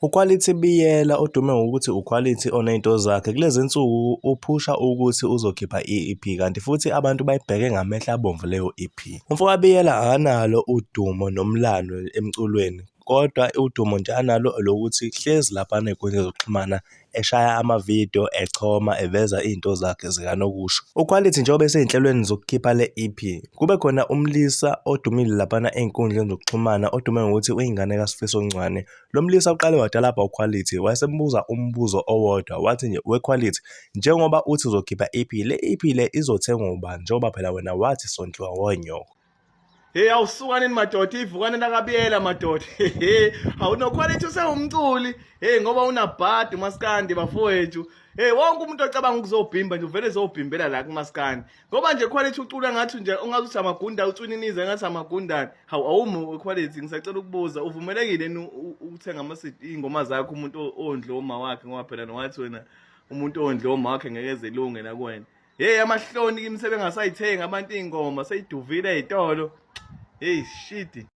uQuality Biyela odume ngokuthi uQuality oney'nto zakhe kulezi nsuku uphusha ukuthi uzokhipha i-EP kanti futhi abantu bayibheke ngamehlo abomvu leyo EP. Umfoka Biyela akanalo udumo nomlando emculweni kodwa udumo nje analo lokuthi hlezi laphana ey'nkundleni zokuxhumana eshaya amavidiyo, echoma, eveza iy'nto zakhe zikanokusho. uQuality njengoba esey'nhlelweni zokukhipha le EP, kube khona umlisa odumile laphana ey'nkundleni zokuxhumana odume ngokuthi uyingane kaSifiso Ncwane. Lo mlisa uqale wadala lapha uQuality wayesembuza umbuzo owodwa wathi nje, weQuality, njengoba uthi uzokhipha EP, le EP le izothengwa ubani njengoba phela wena wathi sondliwa wonyoko. Hey, awusukaneni madoda, ivukane lakaBiyela madoda. AwunoQuality usewumculi. Hey, ngoba unabhadi uMaskandi bafowethu. Hey, wonke umuntu ocabanga ukuzobhimba nje uvele ezobhimbela la kuMaskandi. Ngoba nje Quality ucula ngathi nje ungathi amagunda ucuninize ngathi amagundane. Awumu Quality, ngisacela ukubuza, uvumelekile ukuthenga ingoma zakho umuntu ondle oma wakhe ngoba phela nowathi wena umuntu ondle oma wakhe ngeke ezelunge la kuwena. Hey, amahloni kimi sebengasayithenga abantu ingoma seyiduvile ezitolo. Hey, shit.